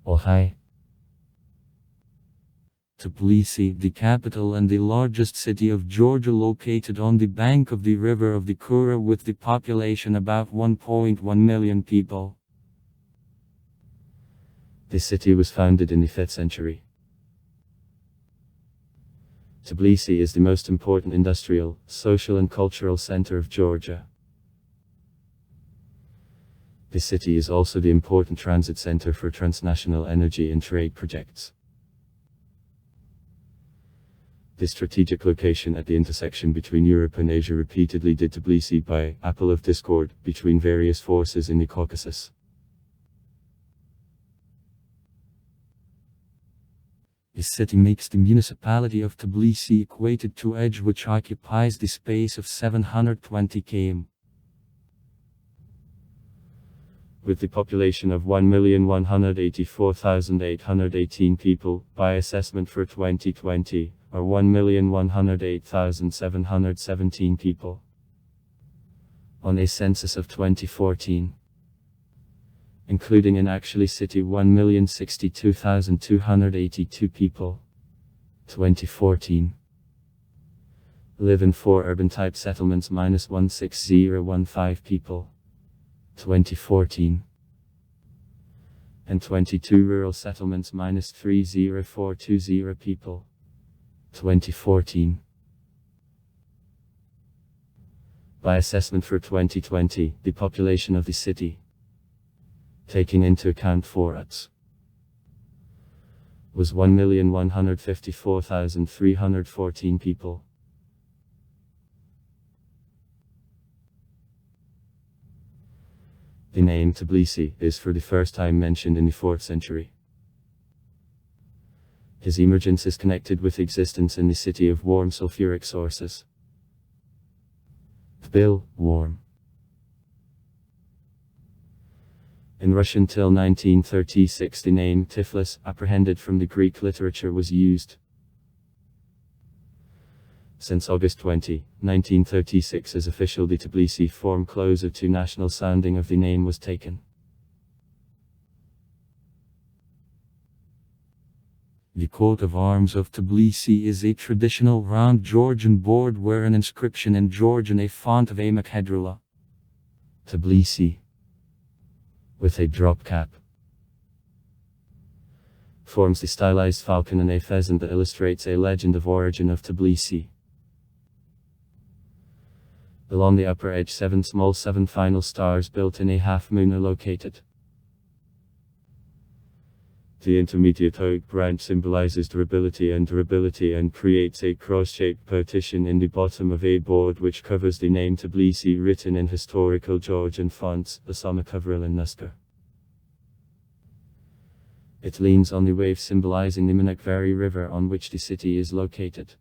Ohio. Tbilisi, the capital and the largest city of Georgia, located on the bank of the river of the Kura with the population about 1.1 million people. The city was founded in the 5th century. Tbilisi is the most important industrial, social and cultural center of Georgia. The city is also the important transit center for transnational energy and trade projects. The strategic location at the intersection between Europe and Asia repeatedly did Tbilisi by apple of discord between various forces in the Caucasus. The city makes the municipality of Tbilisi equated to edge, which occupies the space of 720 km. With the population of 1,184,818 people, by assessment for 2020, or 1,108,717 people. On a census of 2014. Including in actually city 1,062,282 people. 2014. Live in 4 urban type settlements minus 16015 people. 2014. And 22 rural settlements minus 30420 people. 2014. By assessment for 2020, the population of the city, taking into account forats, was 1,154,314 people. The name Tbilisi is for the first time mentioned in the 4th century. His emergence is connected with existence in the city of warm sulfuric sources. Tbil, warm. In Russian till 1936 the name Tiflis, apprehended from the Greek literature, was used. Since August 20, 1936 as official the Tbilisi form closer to national sounding of the name was taken. The coat of arms of Tbilisi is a traditional round Georgian board where an inscription in Georgian, a font of Amak Hedrula. Tbilisi, with a drop cap, forms the stylized falcon and a pheasant that illustrates a legend of origin of Tbilisi. Along the upper edge 7 small 7 final stars built in a half moon are located. The intermediate oak branch symbolizes durability and creates a cross-shaped partition in the bottom of a board which covers the name Tbilisi written in historical Georgian fonts, Asama Kavril and Nuska. It leans on the wave symbolizing the Manakvari River on which the city is located.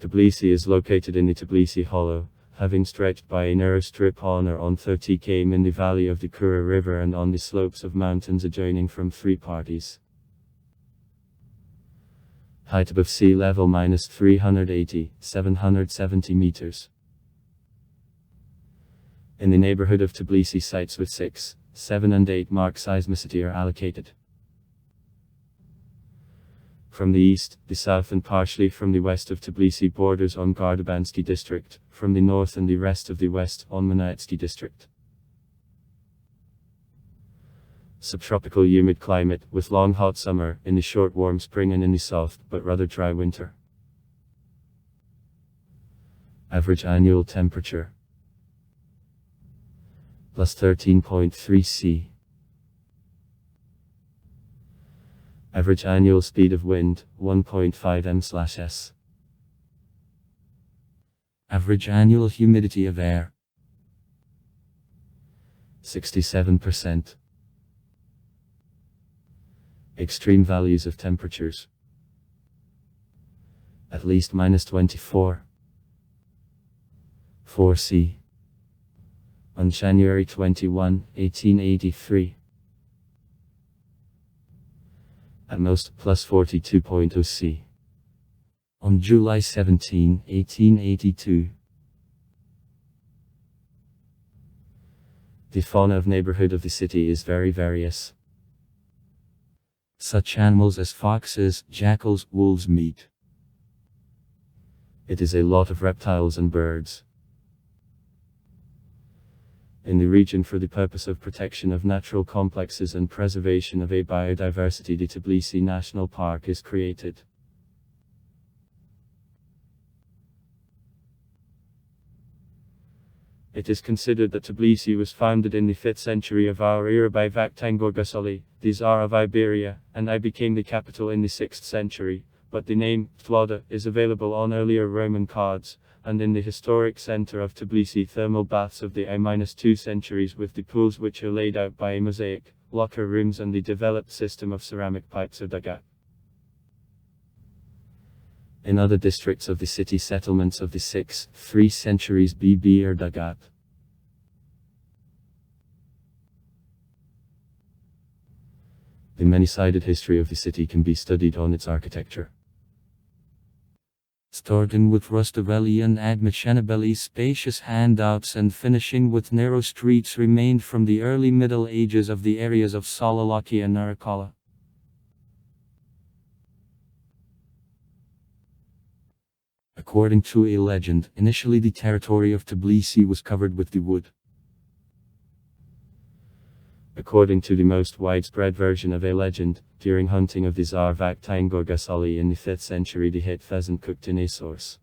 Tbilisi is located in the Tbilisi Hollow, having stretched by a narrow strip on or on 30 km in the valley of the Kura River and on the slopes of mountains adjoining from 3 parties. Height above sea level minus 380, 770 meters. In the neighborhood of Tbilisi sites with 6, 7 and 8 mark seismicity are allocated. From the east, the south and partially from the west of Tbilisi borders on Gardabansky district, from the north and the rest of the west on Manaitsky district. Subtropical humid climate, with long hot summer, in the short warm spring and in the soft, but rather dry winter. Average annual temperature plus 13.3 C. Average annual speed of wind, 1.5 m/s. Average annual humidity of air, 67%. Extreme values of temperatures, at least -24. 4 C. On January 21, 1883. At most, plus 42.0 C. On July 17, 1882. The fauna of neighborhood of the city is very various. Such animals as foxes, jackals, wolves meet. It is a lot of reptiles and birds. In the region, for the purpose of protection of natural complexes and preservation of a biodiversity, the Tbilisi National Park is created. It is considered that Tbilisi was founded in the 5th century of our era by Vakhtang Gorgasali, the Tsar of Iberia, and I became the capital in the 6th century, but the name, Tloda, is available on earlier Roman cards, and in the historic center of Tbilisi thermal baths of the I-2 centuries with the pools which are laid out by a mosaic, locker rooms and the developed system of ceramic pipes or dagat. In other districts of the city, settlements of the 3 centuries BB or dagat. The many-sided history of the city can be studied on its architecture. Starting with Rustaveli and Agmachenabeli's spacious handouts and finishing with narrow streets remained from the early Middle Ages of the areas of Salalaki and Narakala. According to a legend, initially the territory of Tbilisi was covered with the wood. According to the most widespread version of a legend, during hunting of the Tsar Vakhtang Gorgasali in the 5th century, the hit pheasant cooked in a source.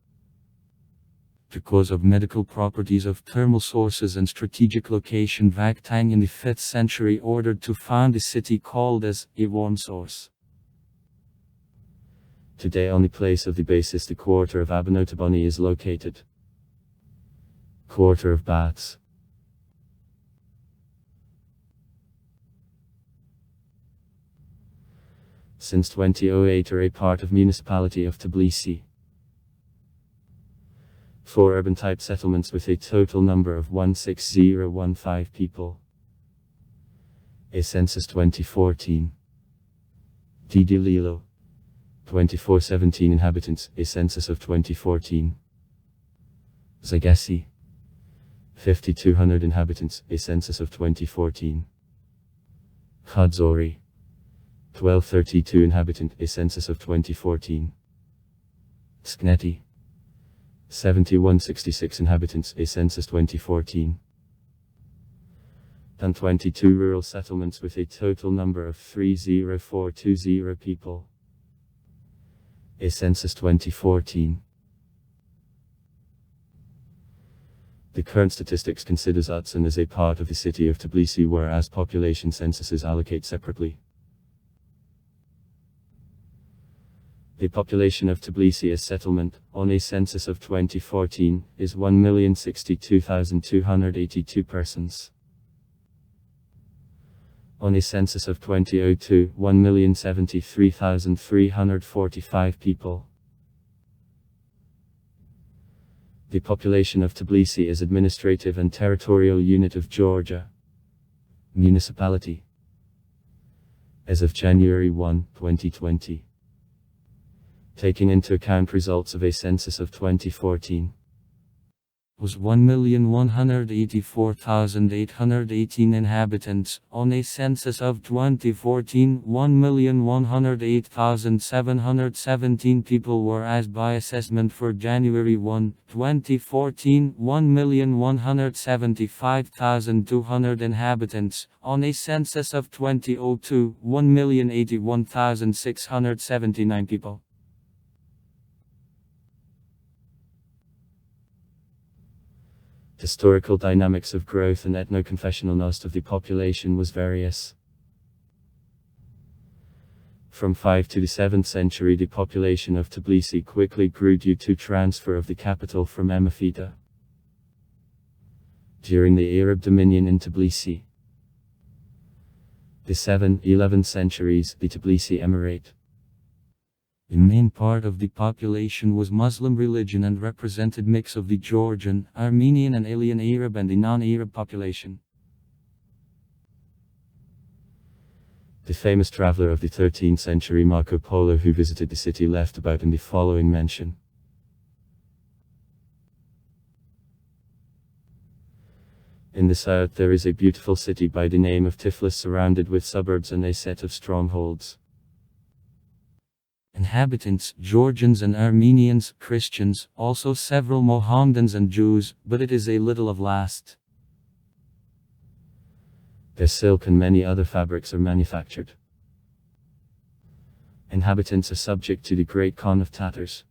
Because of medical properties of thermal sources and strategic location, Vakhtang in the 5th century ordered to found a city called as a warm source. Today on the place of the basis the quarter of Abanotabani is located. Quarter of Baths. Since 2008 are a part of municipality of Tbilisi. 4 urban type settlements with a total number of 16015 people. A census 2014. Tbilisi. 2417 inhabitants, a census of 2014. Zagasi. 5200 inhabitants, a census of 2014. Khadzori. 1232 inhabitant, a census of 2014. Skneti. 7166 inhabitants, a census 2014. And 22 rural settlements with a total number of 30420 people. A census 2014. The current statistics considers Utsan as a part of the city of Tbilisi, whereas population censuses allocate separately. The population of Tbilisi as settlement, on a census of 2014, is 1,062,282 persons. On a census of 2002, 1,073,345 people. The population of Tbilisi is administrative and territorial unit of Georgia. Municipality. As of January 1, 2020. Taking into account results of a census of 2014. Was 1,184,818 inhabitants. On a census of 2014, 1,108,717 people were as by assessment for January 1, 2014, 1,175,200 inhabitants. On a census of 2002, 1,081,679 people. Historical dynamics of growth and ethno-confessionalness of the population was various. From 5 to the 7th century, the population of Tbilisi quickly grew due to transfer of the capital from Emafita. During the Arab dominion in Tbilisi. The 7-11th centuries, the Tbilisi Emirate. The main part of the population was Muslim religion and represented mix of the Georgian, Armenian and alien Arab and the non-Arab population. The famous traveler of the 13th century Marco Polo, who visited the city, left about in the following mention. In the south there is a beautiful city by the name of Tiflis surrounded with suburbs and a set of strongholds. Inhabitants, Georgians and Armenians, Christians, also several Mohammedans and Jews, but it is a little of last. Their silk and many other fabrics are manufactured. Inhabitants are subject to the Great Khan of Tatars.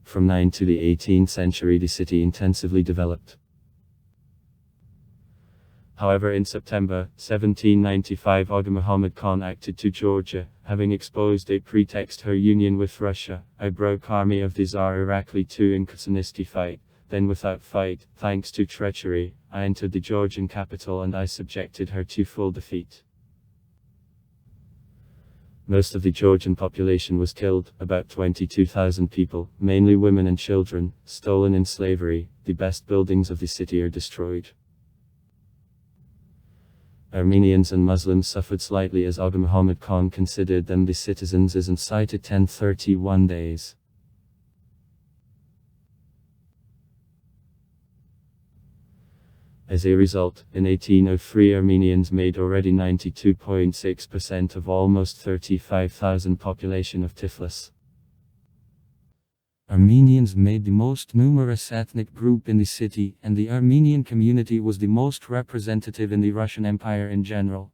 From 9th to the 18th century the city intensively developed. However, in September 1795 Aga Muhammad Khan acted to Georgia, having exposed a pretext her union with Russia. I broke army of the Tsar Irakli II in Kutunisti fight, then without fight, thanks to treachery, I entered the Georgian capital and I subjected her to full defeat. Most of the Georgian population was killed, about 22,000 people, mainly women and children, stolen in slavery. The best buildings of the city are destroyed. Armenians and Muslims suffered slightly as Aga Muhammad Khan considered them the citizens and cited 1031 days. As a result, in 1803 Armenians made already 92.6% of almost 35,000 population of Tiflis. Armenians made the most numerous ethnic group in the city, and the Armenian community was the most representative in the Russian Empire in general.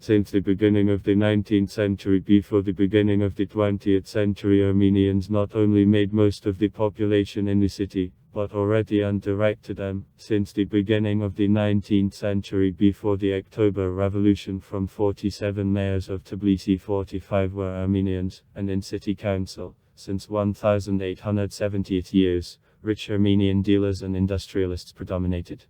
Since the beginning of the 19th century before the beginning of the 20th century Armenians not only made most of the population in the city, but already undirected them. Since the beginning of the 19th century before the October Revolution from 47 mayors of Tbilisi 45 were Armenians, and in city council, since 1870 years, rich Armenian dealers and industrialists predominated.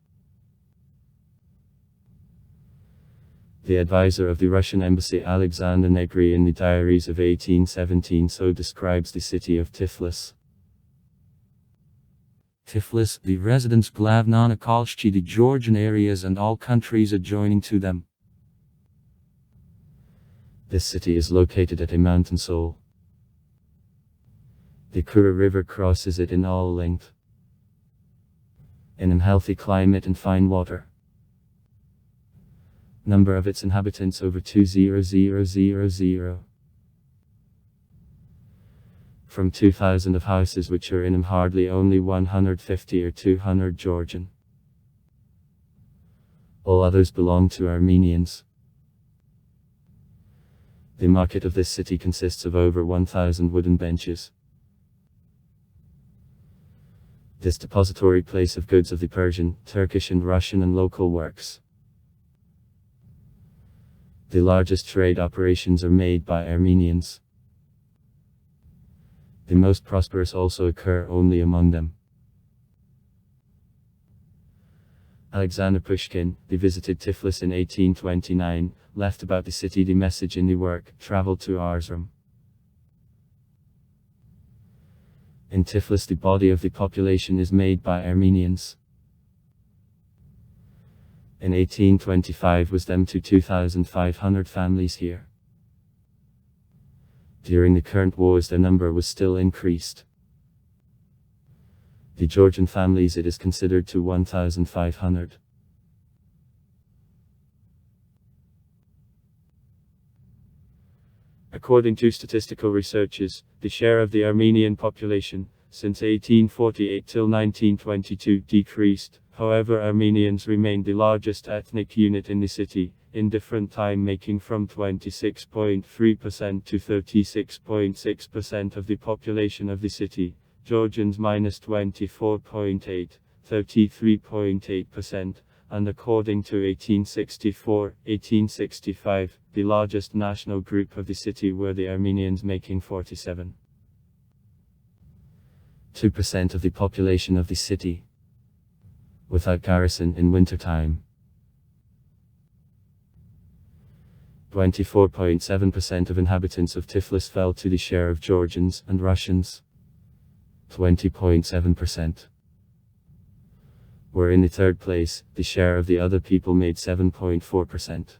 The advisor of the Russian embassy Alexander Negri in the diaries of 1817 so describes the city of Tiflis. Tiflis, the residence Glavna Nakolshchi, the Georgian areas and all countries adjoining to them. This city is located at a mountain soul. The Kura River crosses it in all length. In a healthy climate and fine water. Number of its inhabitants over 2,000. From 2,000 of houses which are in them hardly only 150 or 200 Georgian. All others belong to Armenians. The market of this city consists of over 1,000 wooden benches. This depository place of goods of the Persian, Turkish and Russian and local works. The largest trade operations are made by Armenians. The most prosperous also occur only among them. Alexander Pushkin, who visited Tiflis in 1829, left about the city the message in the work, traveled to Arzerum. In Tiflis the body of the population is made by Armenians. In 1825 was them to 2,500 families here. During the current wars their number was still increased. The Georgian families it is considered to 1,500. According to statistical researches, the share of the Armenian population, since 1848 till 1922 decreased. However, Armenians remained the largest ethnic unit in the city, in different time making from 26.3% to 36.6% of the population of the city, Georgians -24.8, 33.8%, and according to 1864-1865, the largest national group of the city were the Armenians making 47.2% of the population of the city. Without garrison in wintertime. 24.7% of inhabitants of Tiflis fell to the share of Georgians and Russians. 20.7% were in the third place, the share of the other people made 7.4%.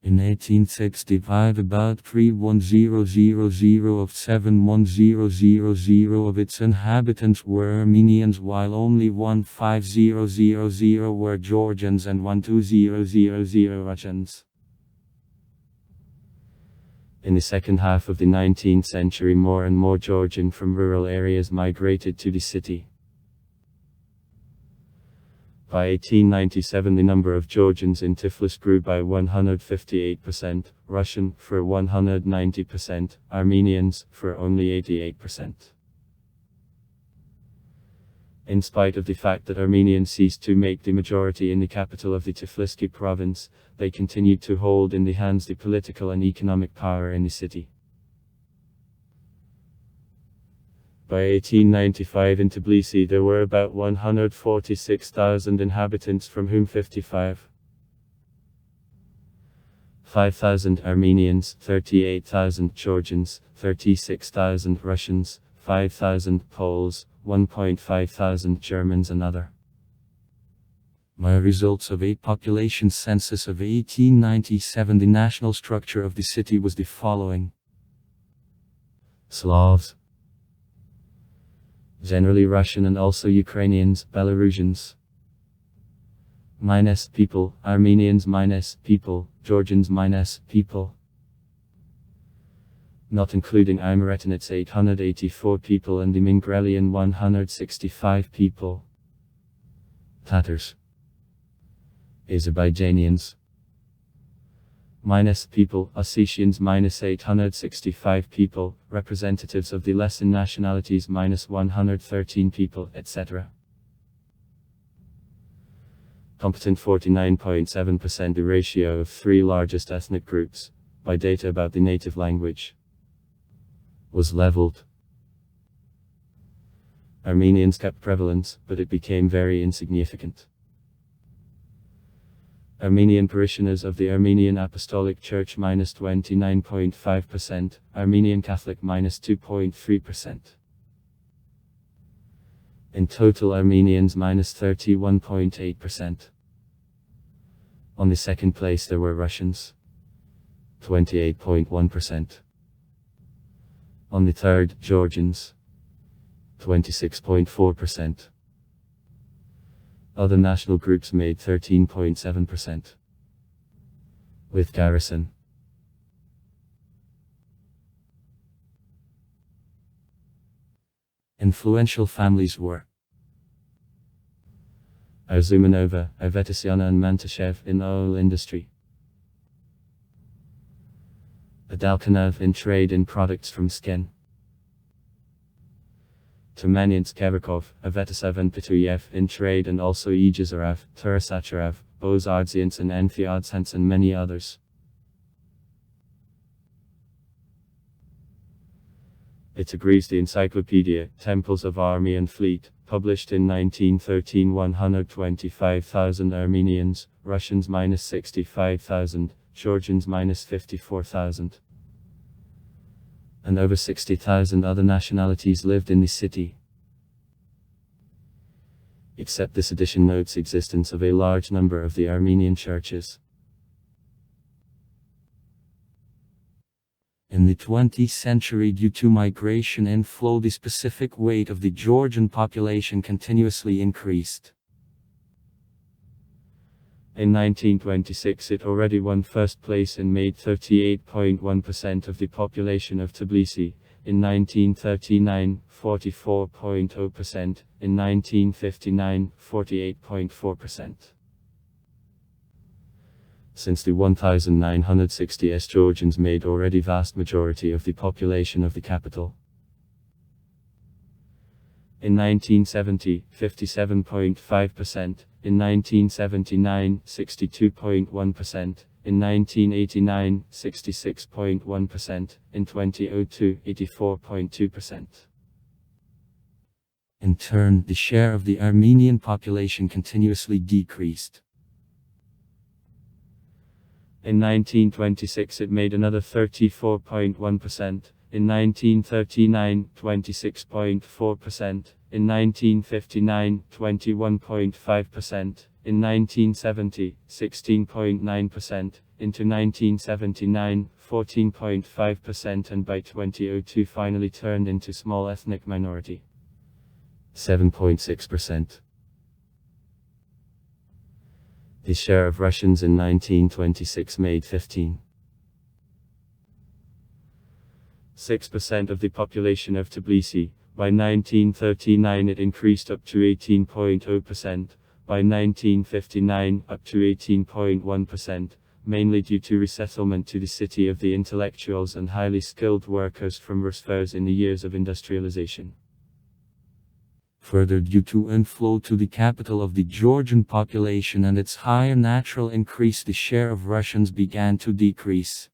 In 1865 about 31000 of 71000 of its inhabitants were Armenians, while only 15000 were Georgians and 12000 Russians. In the second half of the 19th century, more and more Georgian from rural areas migrated to the city. By 1897 the number of Georgians in Tiflis grew by 158%, Russian for 190%, Armenians for only 88%. In spite of the fact that Armenians ceased to make the majority in the capital of the Tbilisi province, they continued to hold in the hands the political and economic power in the city. By 1895 in Tbilisi there were about 146,000 inhabitants, from whom 5,000 Armenians, 38,000 Georgians, 36,000 Russians, 5,000 Poles, 1,500 Germans and other. By results of a population census of 1897 the national structure of the city was the following. Slavs, generally Russian and also Ukrainians, Belarusians. Minus people, Armenians minus people, Georgians minus people. Not including Imeretinets 884 people and the Mingrelian 165 people. Tatars. Azerbaijanians. Minus people, Ossetians minus 865 people, representatives of the lesser nationalities minus 113 people, etc. Competent 49.7%. The ratio of three largest ethnic groups, by data about the native language, was leveled. Armenians kept prevalence, but it became very insignificant. Armenian parishioners of the Armenian Apostolic Church minus 29.5%, Armenian Catholic minus 2.3%. In total Armenians minus 31.8%. On the second place there were Russians, 28.1%. On the third, Georgians, 26.4%. Other national groups made 13.7%. With garrison. Influential families were Arzumanova, Avetisyana and Mantashev in oil industry. Adalkanov in trade in products from skin. Tumanyansk Keverkov, Avetisov and Petuyev in trade and also Ijazarov, Turasacharov, Bozardzians and Anthiodsans and many others. It agrees the encyclopedia, Temples of Army and Fleet, published in 1913 125,000 Armenians, Russians minus 65,000, Georgians minus 54,000. And over 60,000 other nationalities lived in the city. Except this edition notes existence of a large number of the Armenian churches. In the 20th century, due to migration and flow, the specific weight of the Georgian population continuously increased. In 1926 it already won first place and made 38.1% of the population of Tbilisi, in 1939, 44.0%, in 1959, 48.4%. Since the 1960s Georgians made already vast majority of the population of the capital. In 1970, 57.5%, in 1979, 62.1%, in 1989, 66.1%, in 2002, 84.2%. In turn, the share of the Armenian population continuously decreased. In 1926 it made another 34.1%, in 1939, 26.4%, in 1959, 21.5%, in 1970, 16.9%, into 1979, 14.5%, and by 2002 finally turned into small ethnic minority, 7.6%. The share of Russians in 1926 made 15.6% of the population of Tbilisi. By 1939 it increased up to 18.0%, by 1959 up to 18.1%, mainly due to resettlement to the city of the intellectuals and highly skilled workers from Rusfers in the years of industrialization. Further, due to inflow to the capital of the Georgian population and its higher natural increase, the share of Russians began to decrease.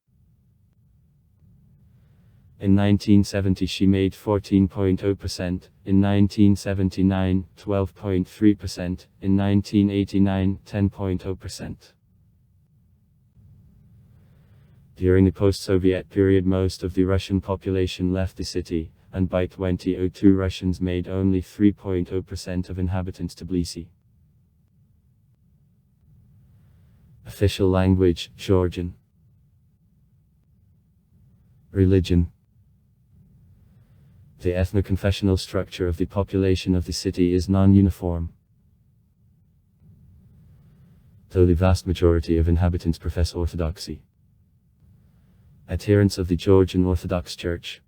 In 1970 she made 14.0%, in 1979, 12.3%, in 1989, 10.0%. During the post-Soviet period most of the Russian population left the city, and by 2002 Russians made only 3.0% of inhabitants Tbilisi. Official language, Georgian. Religion. The ethno-confessional structure of the population of the city is non-uniform. Though the vast majority of inhabitants profess Orthodoxy. Adherents of the Georgian Orthodox Church.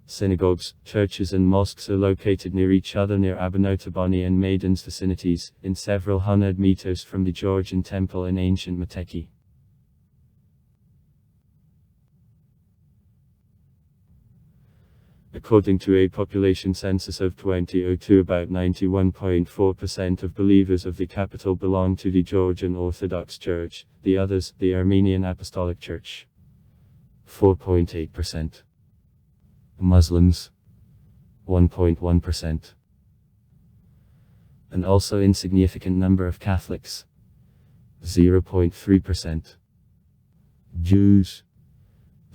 Synagogues, churches and mosques are located near each other near Abanotoboni and Maidan's vicinities, in several hundred meters from the Georgian temple in ancient Meteki. According to a population census of 2002, about 91.4% of believers of the capital belong to the Georgian Orthodox Church, the others, the Armenian Apostolic Church. 4.8%. Muslims, 1.1%. An also insignificant number of Catholics, 0.3%. Jews,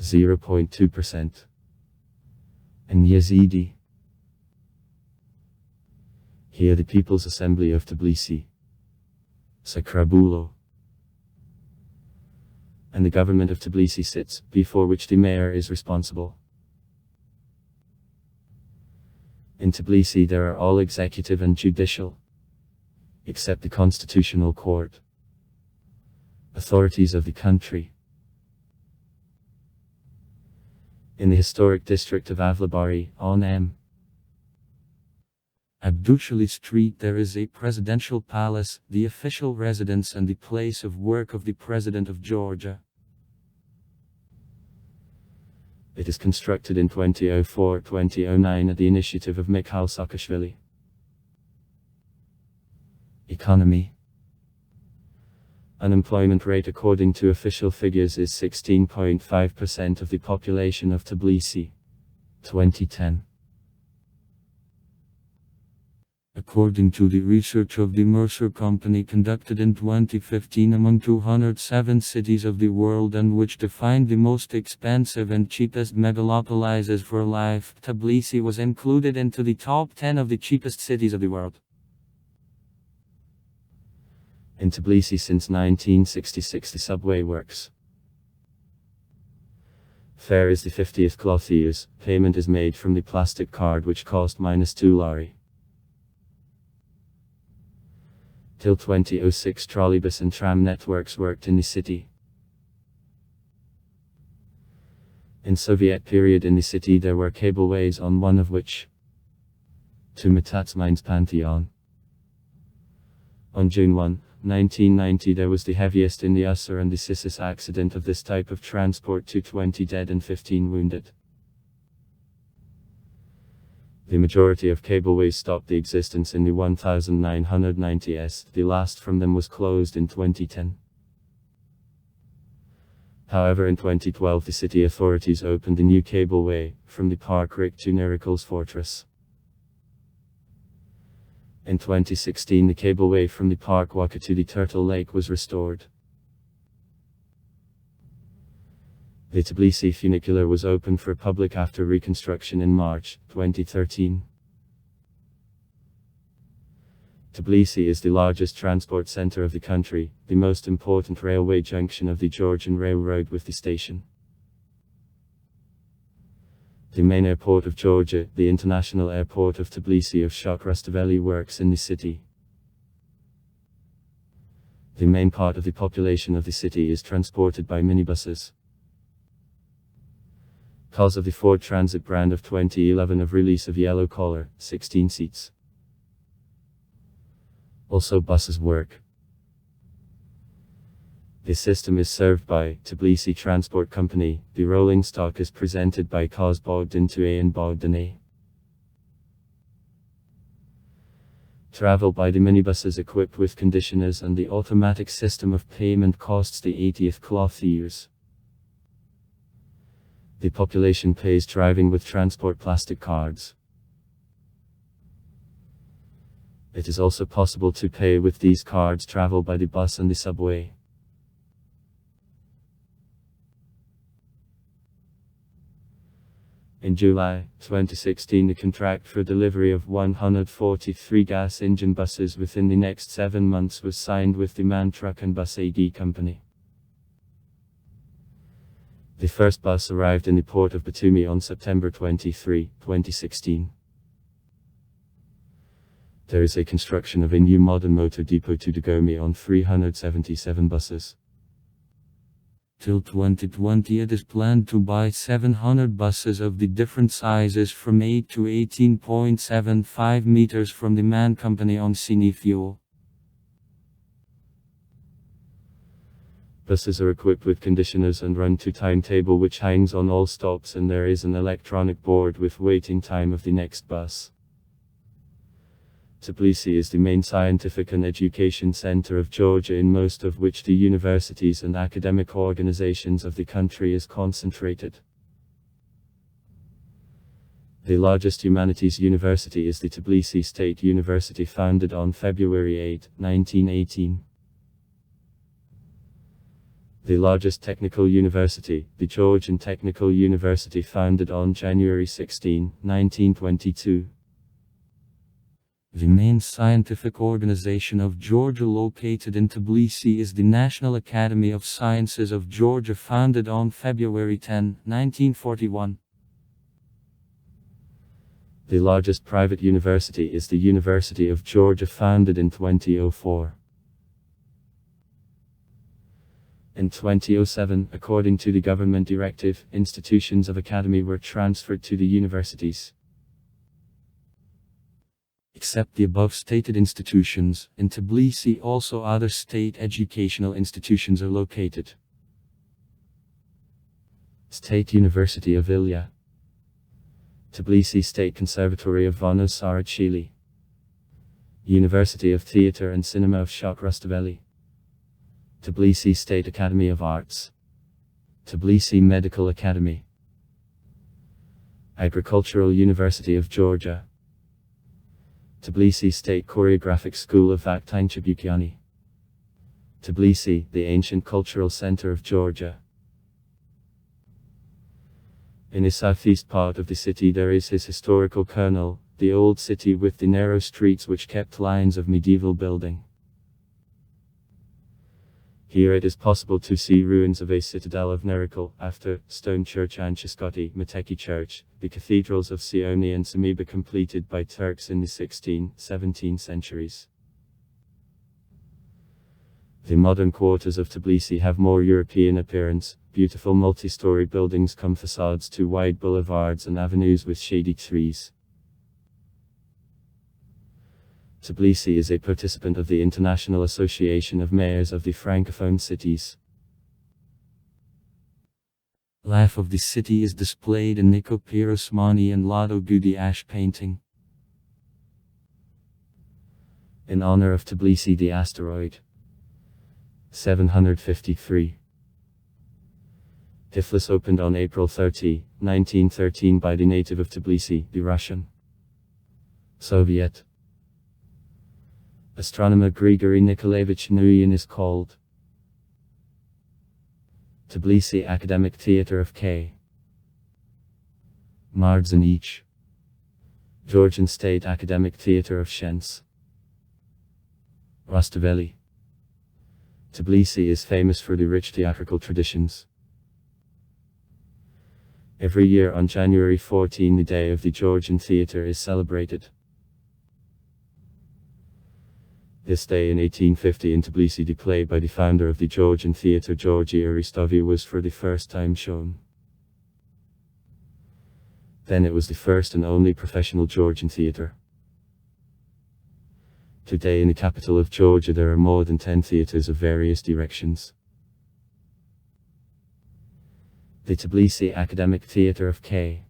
0.2%. And Yazidi. Here the People's Assembly of Tbilisi, Sakrabulo, and the government of Tbilisi sits, before which the mayor is responsible. In Tbilisi there are all executive and judicial, except the Constitutional Court, authorities of the country. In the historic district of Avlabari, on M. Abdushali Street there is a presidential palace, the official residence and the place of work of the President of Georgia. It is constructed in 2004-2009 at the initiative of Mikhail Saakashvili. Economy. Unemployment rate according to official figures is 16.5% of the population of Tbilisi. 2010. According to the research of the Mercer Company conducted in 2015 among 207 cities of the world and which defined the most expensive and cheapest megalopolises for life, Tbilisi was included into the top 10 of the cheapest cities of the world. In Tbilisi since 1966 the subway works. Fare is the 50th clothiers, payment is made from the plastic card which cost -2 lari. Till 2006 trolleybus and tram networks worked in the city. In Soviet period in the city there were cableways on one of which to Metatsmines Pantheon. On June 1, 1990 there was the heaviest in the Usur and the Sisis accident of this type of transport to 20 dead and 15 wounded. The majority of cableways stopped the existence in the 1990s, the last from them was closed in 2010. However in 2012 the city authorities opened a new cableway, from the Park Rik to Nirikals Fortress. In 2016 the cableway from the Park Waka to the Turtle Lake was restored. The Tbilisi funicular was opened for public after reconstruction in March 2013. Tbilisi is the largest transport center of the country, the most important railway junction of the Georgian Railroad with the station. The main airport of Georgia, the International Airport of Tbilisi of Shokh works in the city. The main part of the population of the city is transported by minibuses. Cars of the Ford Transit brand of 2011 of release of yellow color, 16 seats. Also buses work. The system is served by Tbilisi Transport Company. The rolling stock is presented by cars bogged into A and bogged in A. Travel by the minibus equipped with conditioners and the automatic system of payment costs the 80th cloth years. The population pays driving with transport plastic cards. It is also possible to pay with these cards travel by the bus and the subway. In July 2016, the contract for delivery of 143 gas engine buses within the next 7 months was signed with the MAN Truck and Bus AG company. The first bus arrived in the port of Batumi on September 23, 2016. There is a construction of a new modern motor depot to Dugommi on 377 buses. Till 2020 it is planned to buy 700 buses of the different sizes from 8 to 18.75 meters from the MAN company on Sini fuel. Buses are equipped with conditioners and run to timetable which hangs on all stops, and there is an electronic board with waiting time of the next bus. Tbilisi is the main scientific and education center of Georgia, in most of which the universities and academic organizations of the country is concentrated. The largest humanities university is the Tbilisi State University, founded on February 8, 1918. The largest technical university, the Georgian Technical University, founded on January 16, 1922. The main scientific organization of Georgia located in Tbilisi is the National Academy of Sciences of Georgia, founded on February 10, 1941. The largest private university is the University of Georgia, founded in 2004. In 2007, according to the government directive, institutions of academy were transferred to the universities. Except the above stated institutions, in Tbilisi also other state educational institutions are located. State University of Ilya, Tbilisi State Conservatory of Vonosara, Chile, University of Theatre and Cinema of Shokh Rustaveli, Tbilisi State Academy of Arts, Tbilisi Medical Academy, Agricultural University of Georgia, Tbilisi State Choreographic School of Vakhtang Chabukiani, Tbilisi, the ancient cultural center of Georgia. In the southeast part of the city there is his historical kernel, the old city with the narrow streets which kept lines of medieval building. Here it is possible to see ruins of a citadel of Nerikal, after, stone church Anchaskoti, Mateki church, the cathedrals of Sioni and Samiba completed by Turks in the 16th, 17th centuries. The modern quarters of Tbilisi have more European appearance, beautiful multi-story buildings come facades to wide boulevards and avenues with shady trees. Tbilisi is a participant of the International Association of Mayors of the Francophone Cities. Life of the city is displayed in Niko Pirosmani and Lado Gudi ash painting. In honor of Tbilisi the asteroid 753. Tiflis opened on April 30, 1913 by the native of Tbilisi, the Russian Soviet astronomer Grigory Nikolaevich Nuyin is called. Tbilisi Academic Theatre of K. Mardzanich, Georgian State Academic Theatre of Shens. Rustaveli. Tbilisi is famous for the rich theatrical traditions. Every year on January 14, the Day of the Georgian Theatre is celebrated. This day in 1850 in Tbilisi, the play by the founder of the Georgian theatre Georgi Aristovi was for the first time shown. Then it was the first and only professional Georgian theatre. Today in the capital of Georgia there are more than 10 theatres of various directions. The Tbilisi Academic Theatre of K.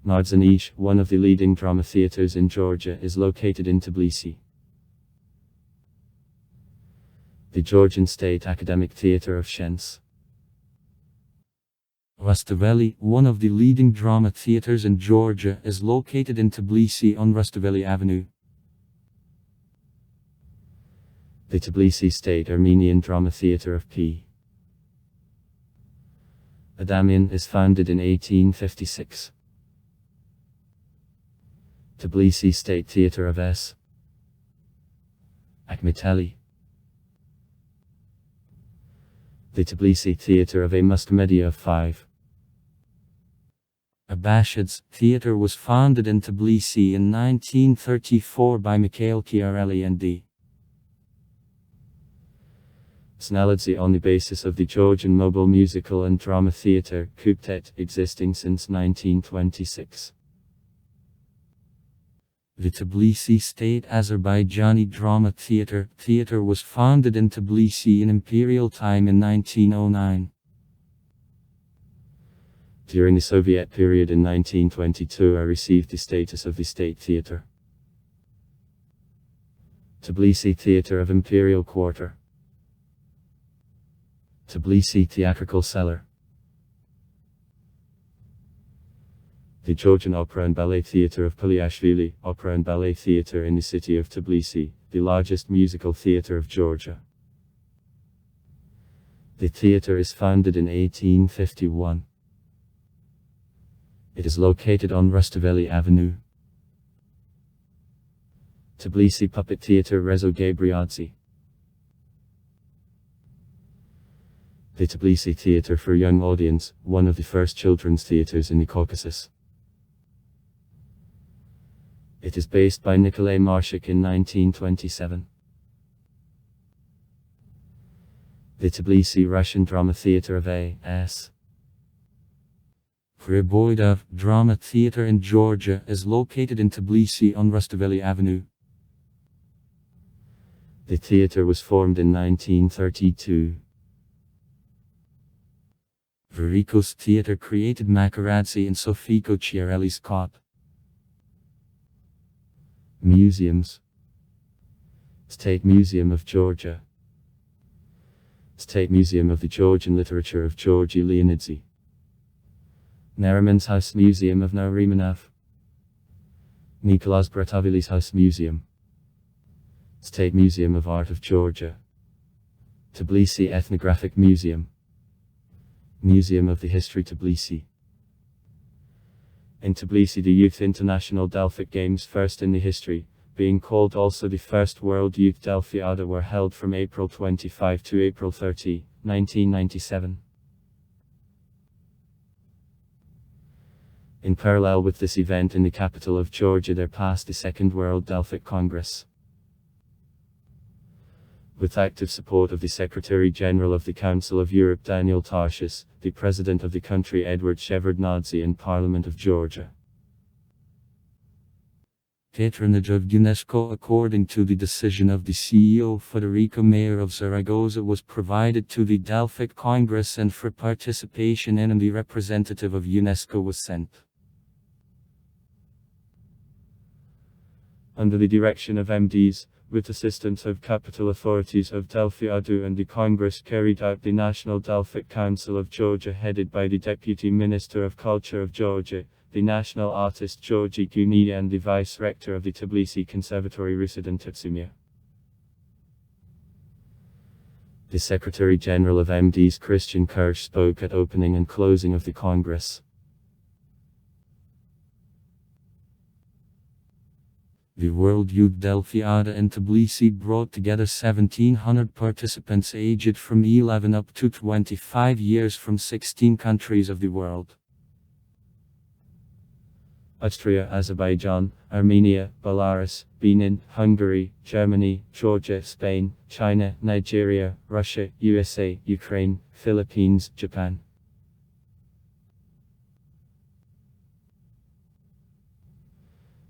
Nardzanish, one of the leading drama theatres in Georgia, is located in Tbilisi. The Georgian State Academic Theatre of Shens. Rustaveli, one of the leading drama theaters in Georgia, is located in Tbilisi on Rustaveli Avenue. The Tbilisi State Armenian Drama Theatre of P. Adamian is founded in 1856. Tbilisi State Theatre of S. Akhmeteli. The Tbilisi Theatre of A Muscomedia of 5. Abashids Theatre was founded in Tbilisi in 1934 by Mikhail Chiarelli and D. Snaladze on the basis of the Georgian Mobile Musical and Drama Theatre, Kuptet, existing since 1926. The Tbilisi State Azerbaijani Drama Theatre was founded in Tbilisi in imperial time in 1909. During the Soviet period in 1922 I received the status of the state theatre. Tbilisi Theatre of Imperial Quarter. Tbilisi Theatrical Cellar. The Georgian Opera and Ballet Theatre of Puliashvili, Opera and Ballet Theatre in the city of Tbilisi, the largest musical theatre of Georgia. The theatre is founded in 1851. It is located on Rustaveli Avenue. Tbilisi Puppet Theatre Rezo Gabriadze. The Tbilisi Theatre for Young Audience, one of the first children's theatres in the Caucasus. It is based by Nikolai Marshak in 1927. The Tbilisi Russian Drama Theatre of A.S. Griboidov Drama Theatre in Georgia is located in Tbilisi on Rustaveli Avenue. The theatre was formed in 1932. Verikos Theatre created Makaradze and Sofiko Chiarelli's cot. Museums. State Museum of Georgia. State Museum of the Georgian Literature of Georgi Leonidze. Nariman's House Museum of Narimanov. Nicholas Bratavili's House Museum. State Museum of Art of Georgia. Tbilisi Ethnographic Museum. Museum of the History Tbilisi. In Tbilisi the Youth International Delphic Games, first in the history, being called also the first World Youth Delphiada, were held from April 25 to April 30, 1997. In parallel with this event in the capital of Georgia there passed the Second World Delphic Congress. With active support of the Secretary-General of the Council of Europe Daniel Tarshis, the President of the country Edward Shevardnadze and Parliament of Georgia. Patronage of UNESCO according to the decision of the CEO Federico Mayor of Zaragoza was provided to the Delphic Congress, and for participation in the representative of UNESCO was sent. Under the direction of MDs, with assistance of capital authorities of Delphiadu, and the Congress carried out the National Delphic Council of Georgia headed by the Deputy Minister of Culture of Georgia, the national artist Georgi Guni, and the Vice Rector of the Tbilisi Conservatory Rusidan Tetsumia. The Secretary General of MDs Christian Kirsch spoke at opening and closing of the Congress. The World Youth Delphiada in Tbilisi brought together 1,700 participants aged from 11 up to 25 years from 16 countries of the world. Austria, Azerbaijan, Armenia, Belarus, Benin, Hungary, Germany, Georgia, Spain, China, Nigeria, Russia, USA, Ukraine, Philippines, Japan.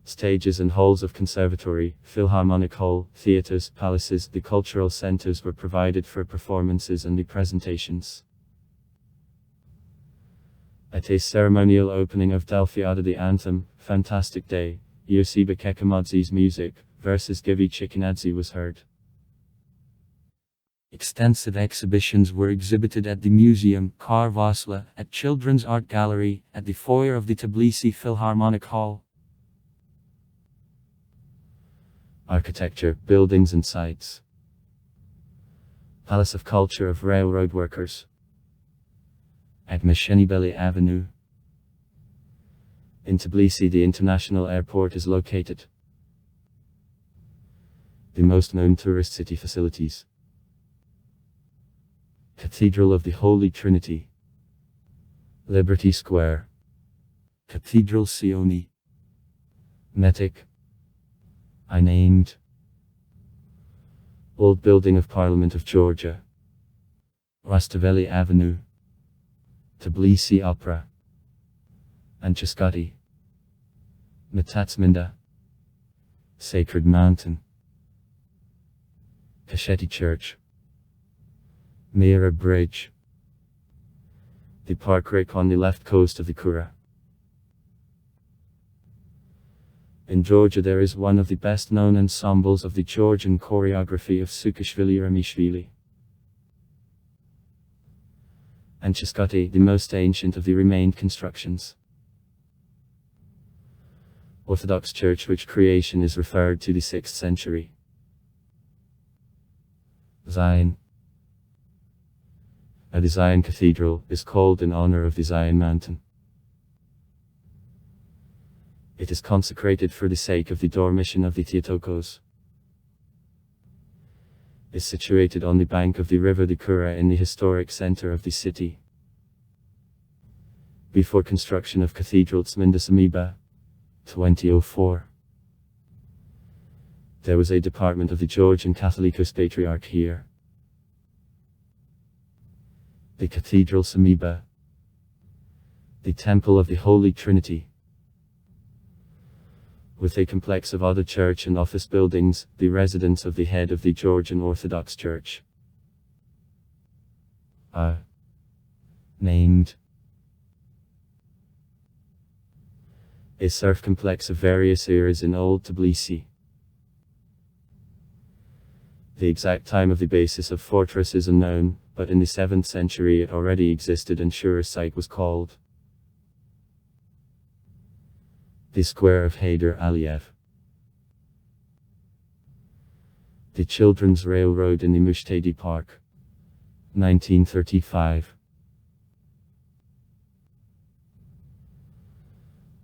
Stages and halls of conservatory, Philharmonic Hall, theatres, palaces, the cultural centres were provided for performances and the presentations. At a ceremonial opening of Delphiada, the anthem, Fantastic Day, Yosiba Kekamodzi's music, versus Givi Chikinadze was heard. Extensive exhibitions were exhibited at the Museum Karvasla, at Children's Art Gallery, at the foyer of the Tbilisi Philharmonic Hall. Architecture, buildings and sites. Palace of Culture of Railroad Workers. At Mishenibeli Avenue. In Tbilisi, the international airport is located. The most known tourist city facilities. Cathedral of the Holy Trinity. Liberty Square. Cathedral Sioni. Metic. I named. Old Building of Parliament of Georgia. Rastaveli Avenue. Tbilisi Opera. Anchaskati. Matatsminda. Sacred Mountain. Kasheti Church. Mira Bridge. The park rake on the left coast of the Kura. In Georgia there is one of the best known ensembles of the Georgian choreography of Sukashvili Ramishvili. Anchaskati, the most ancient of the remained constructions. Orthodox Church, which creation is referred to the 6th century. Zion. The Zion Cathedral is called in honor of the Zion Mountain. It is consecrated for the sake of the Dormition of the Theotokos. Is situated on the bank of the river the Kura in the historic center of the city. Before construction of Cathedral Tsminda 2004. There was a department of the Georgian Catholicos Patriarch here. The Cathedral Samiba. The Temple of the Holy Trinity. With a complex of other church and office buildings, the residence of the head of the Georgian Orthodox Church. Named. A serf complex of various eras in Old Tbilisi. The exact time of the basis of fortress is unknown, but in the 7th century it already existed and sure site was called. The Square of Haider Aliyev. The Children's Railroad in the Mushtadi Park. 1935.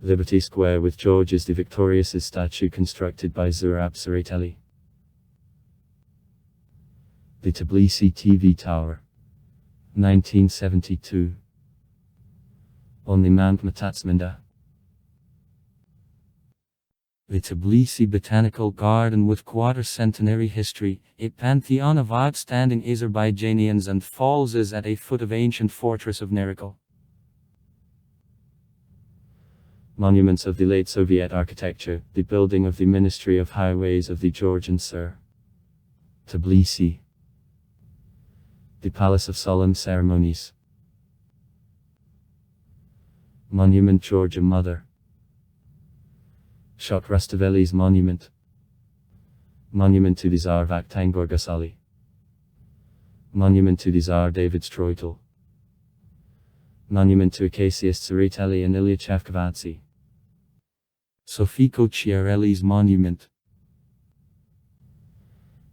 Liberty Square with Georges the Victorious' statue constructed by Zurab Tsereteli. The Tbilisi TV Tower. 1972. On the Mount Matatsminda. The Tbilisi Botanical Garden with quarter-centenary history, a pantheon of outstanding Azerbaijanians and falls is at a foot of ancient fortress of Nerikal. Monuments of the late Soviet architecture, the building of the Ministry of Highways of the Georgian Sur. Tbilisi. The Palace of Solemn Ceremonies. Monument Georgia Mother. Shot Rastaveli's Monument. Monument to the Tsar Vakhtang Gorgasali. Monument to the Tsar David Stroitel. Monument to Acacius Tsereteli and Ilya Chavkavadze. Sofiko Chiarelli's Monument.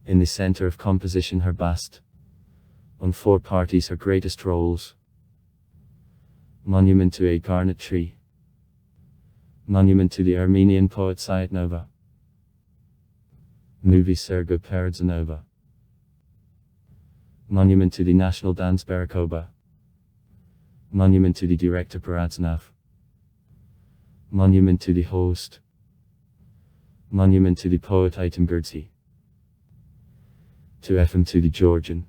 In the center of composition her bust. On 4 parties her greatest roles. Monument to a garnet tree. Monument to the Armenian poet Sayat Nova. Movie Sergo Perzanova. Monument to the National Dance Barakoba. Monument to the director Paraznov. Monument to the host. Monument to the poet Item Gurdzi. To Efim to the Georgian.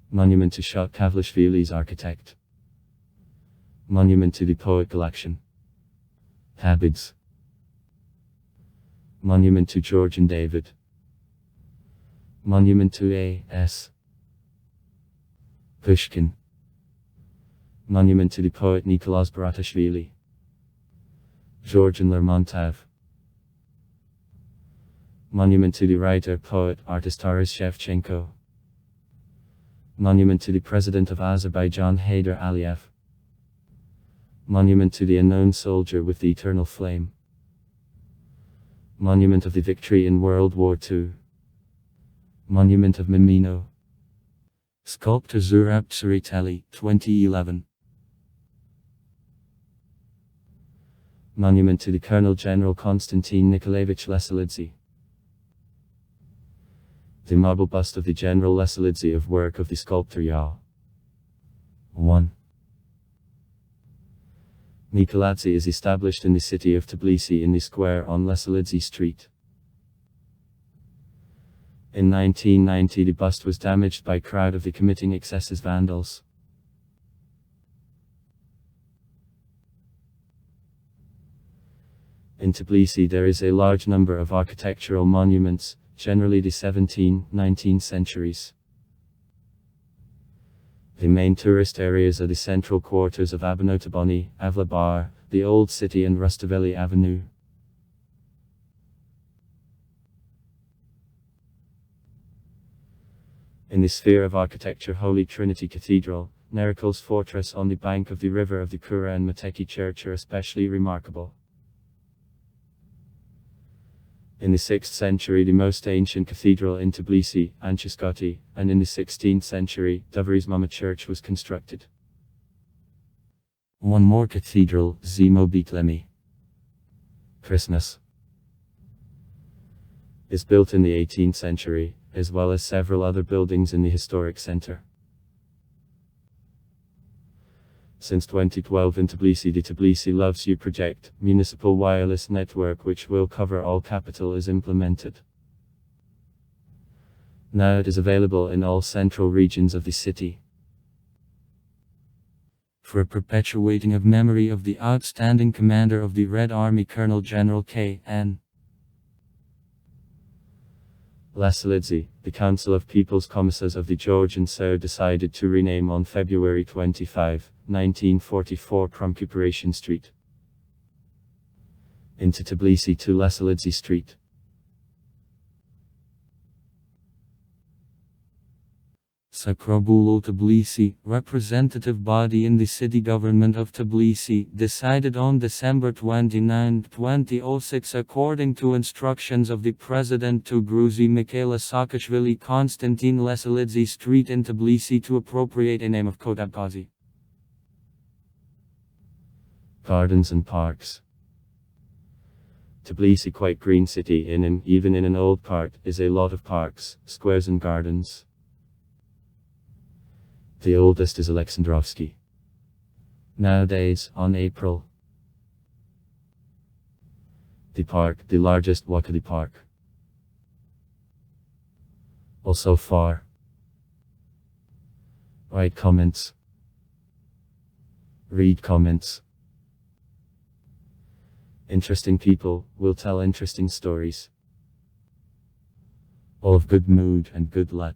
Monument to Shot Kavlashvili's architect. Monument to the poet Galakshan. Habids. Monument to George and David. Monument to A.S. Pushkin. Monument to the poet Nicholas Baratashvili. Georgian Lermontov. Monument to the writer, poet, artist Taras Shevchenko. Monument to the President of Azerbaijan Heydar Aliyev. Monument to the unknown soldier with the eternal flame. Monument of the victory in World War II. Monument of Mimino. Sculptor Zurab Tsereteli, 2011. Monument to the Colonel General Konstantin Nikolaevich Lesolidze. The marble bust of the General Lesolidze of work of the sculptor Ya. 1. Nikoladze is established in the city of Tbilisi in the square on Lesolidze Street. In 1990 the bust was damaged by crowd of the committing excesses vandals. In Tbilisi there is a large number of architectural monuments, generally the 17th, 19th centuries. The main tourist areas are the central quarters of Abanotoboni, Avlabar, the Old City and Rustaveli Avenue. In the sphere of architecture, Holy Trinity Cathedral, Nerikals Fortress on the bank of the river of the Kura and Mateki Church are especially remarkable. In the 6th century the most ancient cathedral in Tbilisi, Anchiskoti, and in the 16th century, Dovrizmama Church was constructed. One more cathedral, Zemo Betlemi. Christmas. Is built in the 18th century, as well as several other buildings in the historic center. Since 2012 in Tbilisi, the Tbilisi Loves You project, municipal wireless network which will cover all capital, is implemented. Now it is available in all central regions of the city. For perpetuating of memory of the outstanding commander of the Red Army Colonel General K.N. Lesolidze, the Council of People's Commissars of the Georgian Sow decided to rename on February 25, 1944 Promcuperation Street into Tbilisi to Lesolidze Street. Sakrobulo Tbilisi, representative body in the city government of Tbilisi, decided on December 29, 2006 according to instructions of the President to Gruzi Mikhaila Saakashvili Konstantin Lesolidze Street in Tbilisi to appropriate a name of Kotabkazi. Gardens and parks. Tbilisi quite green city even in an old part, is a lot of parks, squares and gardens. The oldest is Alexandrovsky. Nowadays, on April. The park, the largest Wakali Park. Also far. Write comments. Read comments. Interesting people will tell interesting stories. All of good mood and good luck.